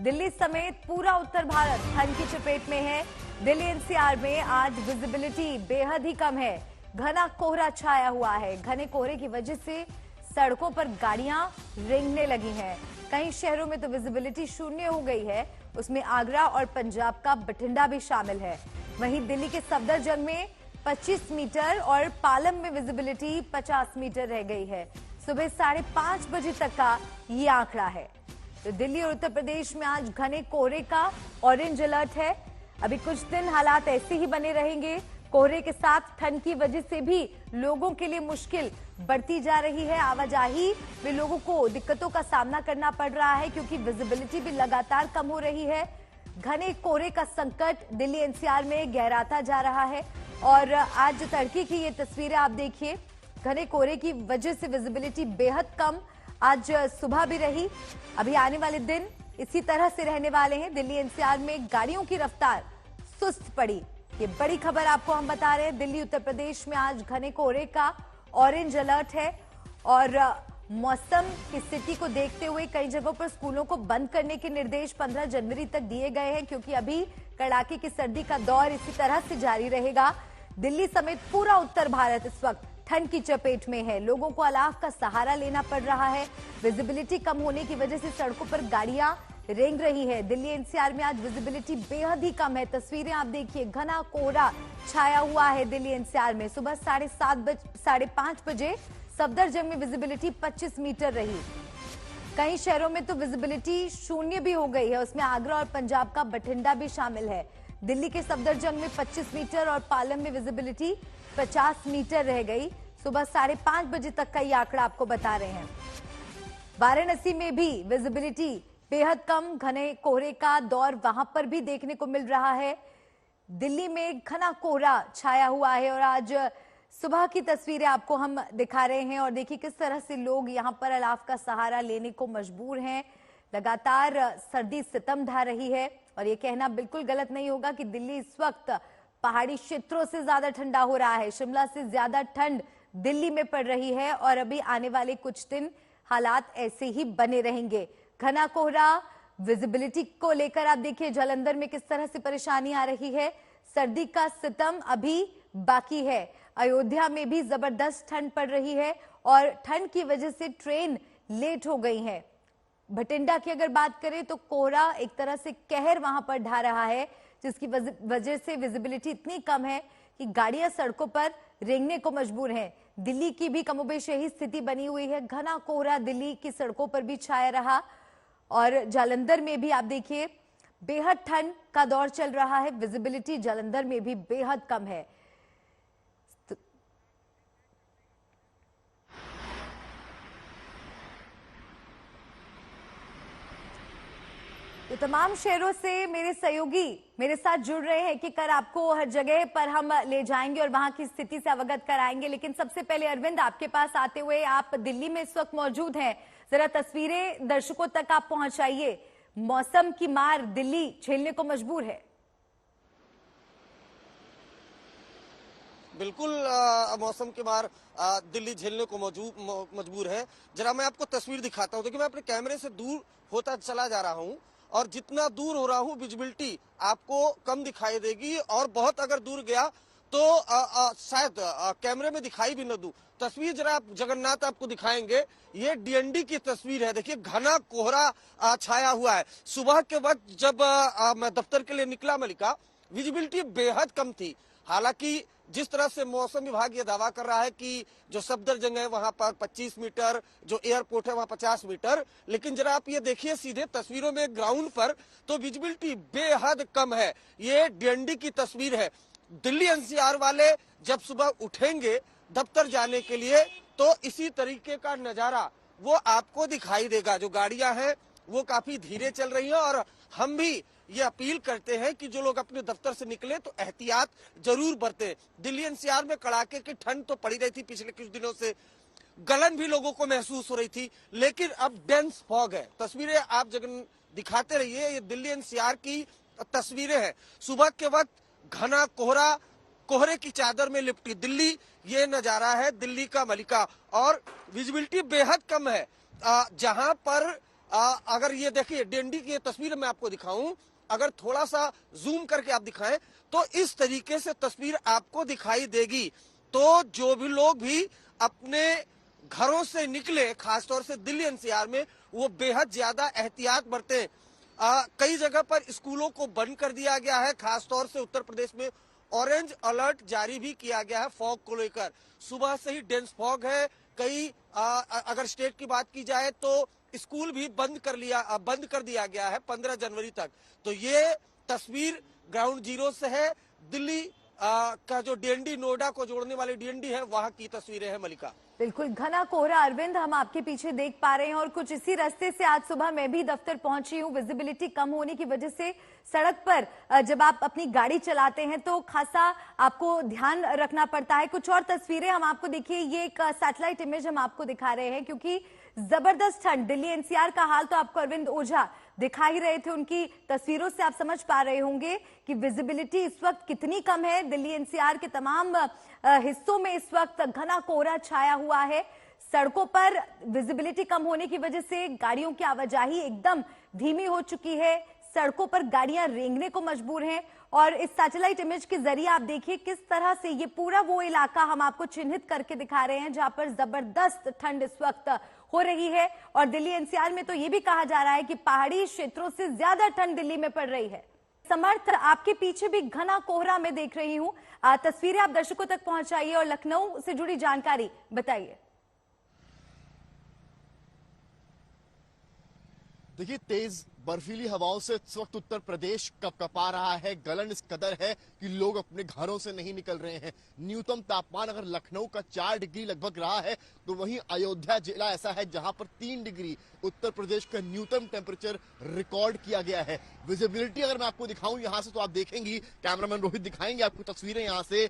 दिल्ली समेत पूरा उत्तर भारत ठंड की चपेट में है। दिल्ली एनसीआर में आज विजिबिलिटी बेहद ही कम है। घना कोहरा छाया हुआ है। घने कोहरे की वजह से सड़कों पर गाड़ियां रेंगने लगी हैं। कई शहरों में तो विजिबिलिटी शून्य हो गई है। उसमें आगरा और पंजाब का बठिंडा भी शामिल है। वहीं दिल्ली के सफदरजंग में 25 मीटर और पालम में विजिबिलिटी 50 मीटर रह गई है। सुबह 5:30 बजे तक का ये आंकड़ा है। तो दिल्ली और उत्तर प्रदेश में आज घने कोहरे का ऑरेंज अलर्ट है। अभी कुछ दिन हालात ऐसे ही बने रहेंगे। कोहरे के साथ ठंड की वजह से भी लोगों के लिए मुश्किल बढ़ती जा रही है। आवाजाही में लोगों को दिक्कतों का सामना करना पड़ रहा है क्योंकि विजिबिलिटी भी लगातार कम हो रही है। घने कोहरे का संकट दिल्ली एनसीआर में गहराता जा रहा है। और आज तड़के की ये तस्वीरें आप देखिए। घने कोहरे की वजह से विजिबिलिटी बेहद कम आज सुबह भी रही। अभी आने वाले दिन इसी तरह से रहने वाले हैं। दिल्ली एनसीआर में गाड़ियों की रफ्तार सुस्त पड़ी। ये बड़ी खबर आपको हम बता रहे हैं। दिल्ली उत्तर प्रदेश में आज घने कोहरे का ऑरेंज अलर्ट है और मौसम की स्थिति को देखते हुए कई जगहों पर स्कूलों को बंद करने के निर्देश 15 जनवरी तक दिए गए हैं क्योंकि अभी कड़ाके की सर्दी का दौर इसी तरह से जारी रहेगा। दिल्ली समेत पूरा उत्तर भारत इस वक्त ठंड की चपेट में है। लोगों को अलाव का सहारा लेना पड़ रहा है। विजिबिलिटी कम होने की वजह से सड़कों पर गाड़ियां रेंग रही है। दिल्ली एनसीआर में आज विजिबिलिटी बेहद ही कम है। तस्वीरें आप देखिए। घना कोहरा छाया हुआ है दिल्ली एनसीआर में। सुबह 5:30 बजे सफदरजंग में विजिबिलिटी 25 मीटर रही। कई शहरों में तो विजिबिलिटी शून्य भी हो गई है। उसमें आगरा और पंजाब का बठिंडा भी शामिल है। दिल्ली के सफदरजंग में 25 मीटर और पालम में विजिबिलिटी 50 मीटर रह गई। सुबह 5:30 बजे तक का ये आंकड़ा आपको बता रहे हैं। वाराणसी में भी विजिबिलिटी बेहद कम। घने कोहरे का दौर वहां पर भी देखने को मिल रहा है। दिल्ली में घना कोहरा छाया हुआ है और आज सुबह की तस्वीरें आपको हम दिखा रहे हैं। और देखिए किस तरह से लोग यहां पर अलाव का सहारा लेने को मजबूर हैं। लगातार सर्दी सितम ढा रही है और ये कहना बिल्कुल गलत नहीं होगा कि दिल्ली इस वक्त पहाड़ी क्षेत्रों से ज्यादा ठंडा हो रहा है। शिमला से ज्यादा ठंड दिल्ली में पड़ रही है और अभी आने वाले कुछ दिन हालात ऐसे ही बने रहेंगे। घना कोहरा, विजिबिलिटी को लेकर आप देखिए जालंधर में किस तरह से परेशानी आ रही है। सर्दी का सितम अभी बाकी है। अयोध्या में भी जबरदस्त ठंड पड़ रही है और ठंड की वजह से ट्रेन लेट हो गई है। बठिंडा की अगर बात करें तो कोहरा एक तरह से कहर वहां पर ढा रहा है जिसकी वजह से विजिबिलिटी इतनी कम है कि गाड़ियां सड़कों पर रेंगने को मजबूर हैं। दिल्ली की भी कमोबेश यही स्थिति बनी हुई है। घना कोहरा दिल्ली की सड़कों पर भी छाया रहा और जालंधर में भी आप देखिए बेहद ठंड का दौर चल रहा है। विजिबिलिटी जालंधर में भी बेहद कम है। तो तमाम शहरों से मेरे सहयोगी मेरे साथ जुड़ रहे हैं कि कर आपको हर जगह पर हम ले जाएंगे और वहां की स्थिति से अवगत कराएंगे। लेकिन सबसे पहले अरविंद, आपके पास आते हुए, आप दिल्ली में इस वक्त मौजूद हैं, जरा तस्वीरें दर्शकों तक आप पहुंचाइए। मौसम की मार दिल्ली झेलने को मजबूर है। बिल्कुल मौसम की मार दिल्ली झेलने को मजबूर है। जरा मैं आपको तस्वीर दिखाता हूं। देखिए, मैं अपने कैमरे से दूर होता चला जा रहा हूं और जितना दूर हो रहा हूं विजिबिलिटी आपको कम दिखाई देगी और बहुत अगर दूर गया तो शायद कैमरे में दिखाई भी न दूं। तस्वीर जरा आप जगन्नाथ आपको दिखाएंगे। ये डीएनडी की तस्वीर है। देखिए घना कोहरा छाया हुआ है। सुबह के वक्त जब मैं दफ्तर के लिए निकला मलिका, विजिबिलिटी बेहद कम थी। हालांकि जिस तरह से मौसम विभाग ये दावा कर रहा है कि जो सफदरजंग है वहां पर 25 मीटर, जो एयरपोर्ट है वहां 50 मीटर, लेकिन जरा आप ये देखिए सीधे तस्वीरों में ग्राउंड पर तो विजिबिलिटी बेहद कम है। ये डीएनडी की तस्वीर है। दिल्ली एनसीआर वाले जब सुबह उठेंगे दफ्तर जाने के लिए तो इसी तरीके का नजारा वो आपको दिखाई देगा। जो गाड़ियां हैं वो काफी धीरे चल रही हैं और हम भी ये अपील करते हैं कि जो लोग अपने दफ्तर से निकले तो एहतियात जरूर बरतें। दिल्ली एनसीआर में कड़ाके की ठंड तो पड़ी रही थी पिछले कुछ दिनों से, गलन भी लोगों को महसूस हो रही थी, लेकिन अब डेंस फॉग है। तस्वीरें आप जगन दिखाते रहिए। ये दिल्ली एनसीआर की तस्वीरें हैं। सुबह के वक्त घना कोहरा, कोहरे की चादर में लिपटी दिल्ली, ये नजारा है दिल्ली का मलिका और विजिबिलिटी बेहद कम है। जहां पर अगर ये देखिए डीएनडी की ये तस्वीर मैं आपको दिखाऊं, अगर थोड़ा सा जूम करके आप दिखाएं तो इस तरीके से तस्वीर आपको दिखाई देगी। तो जो भी लोग भी अपने घरों से निकले, खासतौर से दिल्ली एनसीआर में, वो बेहद ज्यादा एहतियात बरतें। कई जगह पर स्कूलों को बंद कर दिया गया है, खासतौर से उत्तर प्रदेश में ऑरेंज अलर्ट जारी भी किया गया है फॉग को लेकर। सुबह से ही डेंस फॉग है। कई अगर स्टेट की बात की जाए तो स्कूल भी बंद कर दिया गया है 15 जनवरी तक। तो ये तस्वीर ग्राउंड जीरो से है। दिल्ली का जो डीएनडी, नोएडा को जोड़ने वाली डीएनडी है, वहां की तस्वीरें हैं मलिका। बिल्कुल घना कोहरा अरविंद हम आपके पीछे देख पा रहे हैं और कुछ इसी रास्ते से आज सुबह मैं भी दफ्तर पहुंची हूं। विजिबिलिटी कम होने की वजह से सड़क पर जब आप अपनी गाड़ी चलाते हैं तो खासा आपको ध्यान रखना पड़ता है। कुछ और तस्वीरें हम आपको देखिए, ये एक सैटेलाइट इमेज हम आपको दिखा रहे हैं क्योंकि जबरदस्त ठंड। दिल्ली एनसीआर का हाल तो आपको अरविंद ओझा दिखा ही रहे थे, उनकी तस्वीरों से आप समझ पा रहे होंगे कि विजिबिलिटी इस वक्त कितनी कम है। दिल्ली एनसीआर के तमाम हिस्सों में इस वक्त घना कोहरा छाया हुआ है। सड़कों पर विजिबिलिटी कम होने की वजह से गाड़ियों की आवाजाही एकदम धीमी हो चुकी है। सड़कों पर गाड़ियां रेंगने को मजबूर हैं और इस सैटेलाइट इमेज के जरिए आप देखिए किस तरह से ये पूरा वो इलाका हम आपको चिन्हित करके दिखा रहे हैं जहां पर जबरदस्त ठंड इस वक्त हो रही है। और दिल्ली एनसीआर में तो ये भी कहा जा रहा है कि पहाड़ी क्षेत्रों से ज्यादा ठंड दिल्ली में पड़ रही है। समर्थ, आपके पीछे भी घना कोहरा मैं देख रही हूं। तस्वीरें आप दर्शकों तक पहुंचाइए और लखनऊ से जुड़ी जानकारी बताइए। देखिए, तेज बर्फीली हवाओं से इस वक्त उत्तर प्रदेश कपकपा रहा है। गलन इस कदर है कि लोग अपने घरों से नहीं निकल रहे हैं। न्यूनतम तापमान अगर लखनऊ का 4 डिग्री लगभग रहा है तो वहीं अयोध्या जिला ऐसा है जहां पर 3 डिग्री उत्तर प्रदेश का न्यूनतम टेम्परेचर रिकॉर्ड किया गया है। विजिबिलिटी अगर मैं आपको दिखाऊं यहां से तो आप देखेंगी, कैमरामैन रोहित दिखाएंगे आपको तस्वीरें यहां से।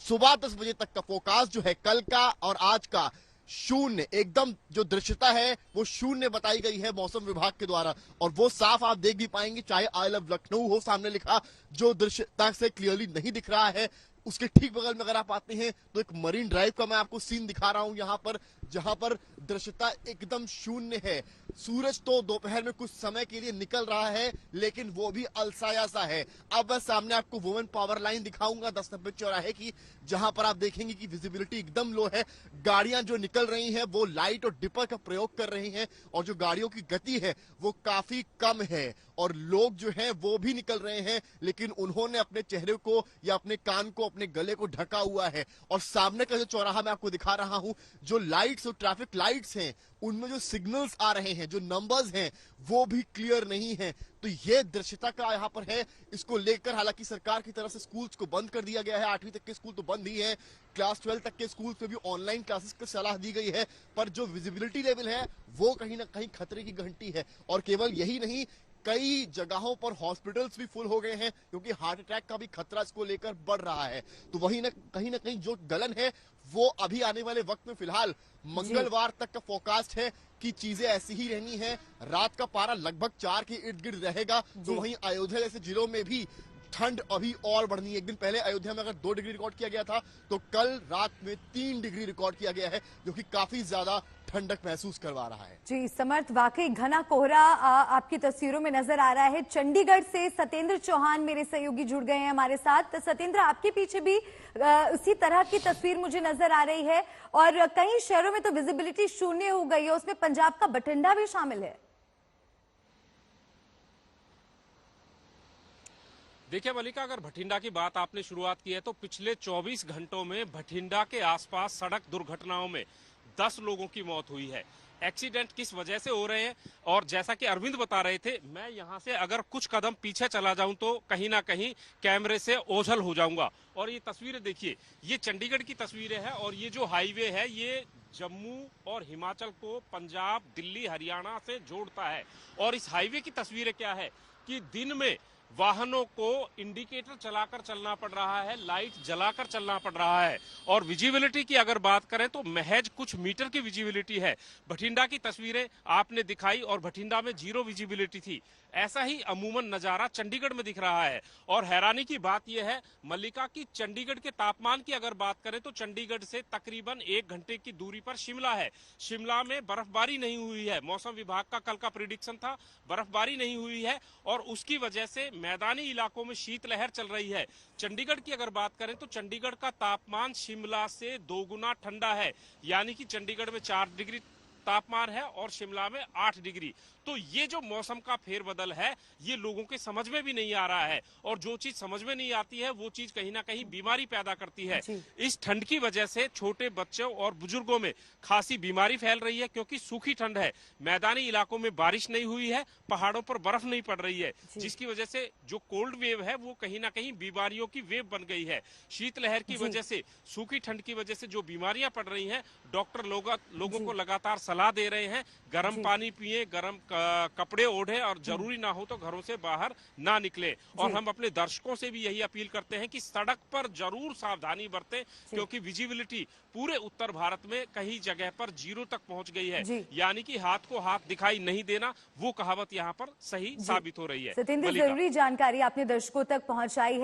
सुबह 10 बजे तक का फोकास्ट जो है कल का और आज का शून्य, एकदम जो दृश्यता है वो शून्य बताई गई है मौसम विभाग के द्वारा। और वो साफ आप देख भी पाएंगे, चाहे आई लव लखनऊ हो सामने लिखा, जो दृश्यता से क्लियरली नहीं दिख रहा है। उसके ठीक बगल में अगर आप आते हैं तो एक मरीन ड्राइव का मैं आपको सीन दिखा रहा हूं यहां पर, जहां पर दृश्यता एकदम शून्य है। सूरज तो दोपहर में कुछ समय के लिए निकल रहा है लेकिन वो भी अलसाया सा है। अब मैं सामने आपको वुमेन पावर लाइन दिखाऊंगा 10 नंबर चौराहे की, जहां पर आप देखेंगे कि विजिबिलिटी एकदम लो है। गाड़ियां जो निकल रही हैं वो लाइट और डिपर का प्रयोग कर रही हैं और जो गाड़ियों की गति है वो काफी कम है। और लोग जो हैं वो भी निकल रहे हैं लेकिन उन्होंने अपने चेहरे को या अपने कान को, अपने गले को ढका हुआ है। और सामने का जो चौराहा मैं आपको दिखा रहा हूं, जो लाइट्स और ट्रैफिक लाइट्स हैं उनमें जो सिग्नल्स आ रहे हैं, जो नंबर्स हैं वो भी क्लियर नहीं है। तो ये दृश्यता का यहाँ पर है। इसको लेकर हालांकि सरकार की तरफ से स्कूल्स को बंद कर दिया गया है। 8वीं तक के स्कूल तो बंद ही है, क्लास 12 तक के स्कूल पे भी ऑनलाइन क्लासेस की सलाह दी गई है। पर जो विजिबिलिटी लेवल है वो कहीं ना कहीं खतरे की घंटी है। और केवल यही नहीं, कई जगहों पर हॉस्पिटल्स भी फुल हो गए हैं क्योंकि हार्ट अटैक का भी खतरा इसको लेकर बढ़ रहा है। तो वही ना कहीं जो गलन है वो अभी आने वाले वक्त में फिलहाल मंगलवार तक का फोरकास्ट है कि चीजें ऐसी ही रहनी है। रात का पारा लगभग 4 के इर्द गिर्द रहेगा। तो वहीं अयोध्या जैसे जिलों में भी ठंड अभी और बढ़नी है। एक दिन पहले अयोध्या में अगर 2 डिग्री रिकॉर्ड किया गया था तो कल रात में 3 डिग्री रिकॉर्ड किया गया है, जो कि काफी ज्यादा ठंडक महसूस करवा रहा है। जी समर्थ, वाकई घना कोहरा आपकी तस्वीरों में नजर आ रहा है। चंडीगढ़ से सत्येंद्र चौहान मेरे सहयोगी जुड़ गए हैं हमारे साथ। सत्येंद्र, आपके पीछे भी उसी तरह की तस्वीर मुझे नजर आ रही है और कई शहरों में तो विजिबिलिटी शून्य हो गई है, उसमें पंजाब का बठिंडा भी शामिल है। देखिए मलिका, अगर भटिंडा की बात आपने शुरुआत की है तो पिछले 24 घंटों में भटिंडा के आसपास सड़क दुर्घटनाओं में 10 लोगों की मौत हुई है। एक्सीडेंट किस वजह से हो रहे हैं और जैसा कि अरविंद बता रहे थे, मैं यहां से अगर कुछ कदम पीछे चला जाऊं तो कहीं ना कहीं कैमरे से ओझल हो जाऊंगा। और ये तस्वीरें देखिए, ये चंडीगढ़ की तस्वीरें हैं और ये जो हाईवे है ये जम्मू और हिमाचल को पंजाब, दिल्ली, हरियाणा से जोड़ता है। और इस हाईवे की तस्वीरें क्या है कि दिन में वाहनों को इंडिकेटर चलाकर चलना पड़ रहा है, लाइट जलाकर चलना पड़ रहा है। और विजिबिलिटी की अगर बात करें तो महज कुछ मीटर की विजिबिलिटी है। भटिंडा की तस्वीरें आपने दिखाई और भटिंडा में 0 विजिबिलिटी थी। ऐसा ही अमूमन नजारा चंडीगढ़ में दिख रहा है। और हैरानी की बात यह है मल्लिका की, चंडीगढ़ के तापमान की अगर बात करें तो चंडीगढ़ से तकरीबन 1 घंटे की दूरी पर शिमला है। शिमला में बर्फबारी नहीं हुई है। मौसम विभाग का कल का प्रिडिक्शन था, बर्फबारी नहीं हुई है और उसकी वजह से मैदानी इलाकों में शीतलहर चल रही है। चंडीगढ़ की अगर बात करें तो चंडीगढ़ का तापमान शिमला से 2 गुना ठंडा है, यानी कि चंडीगढ़ में 4 डिग्री तापमान है और शिमला में 8 डिग्री। तो ये जो मौसम का फेरबदल है ये लोगों के समझ में भी नहीं आ रहा है, और जो चीज समझ में नहीं आती है वो चीज कहीं ना कहीं बीमारी पैदा करती है। इस ठंड की वजह से छोटे बच्चों और बुजुर्गों में खासी बीमारी फैल रही है, क्योंकि सूखी ठंड है, मैदानी इलाकों में बारिश नहीं हुई है, पहाड़ों पर बर्फ नहीं पड़ रही है, जिसकी वजह से जो कोल्ड वेव है वो कहीं ना कहीं बीमारियों की वेव बन गई है। शीतलहर की वजह से, सूखी ठंड की वजह से जो बीमारियां पड़ रही हैं, डॉक्टर लोगों को लगातार सलाह दे रहे हैं गर्म पानी पिए, गर्म कपड़े ओढ़े और जरूरी ना हो तो घरों से बाहर ना निकले। और हम अपने दर्शकों से भी यही अपील करते हैं कि सड़क पर जरूर सावधानी बरतें, क्योंकि विजिबिलिटी पूरे उत्तर भारत में कई जगह पर 0 तक पहुंच गई है, यानी कि हाथ को हाथ दिखाई नहीं देना, वो कहावत यहाँ पर सही साबित हो रही है। सत्येंद्र, जरूरी जानकारी आपने दर्शकों तक पहुंचाई है।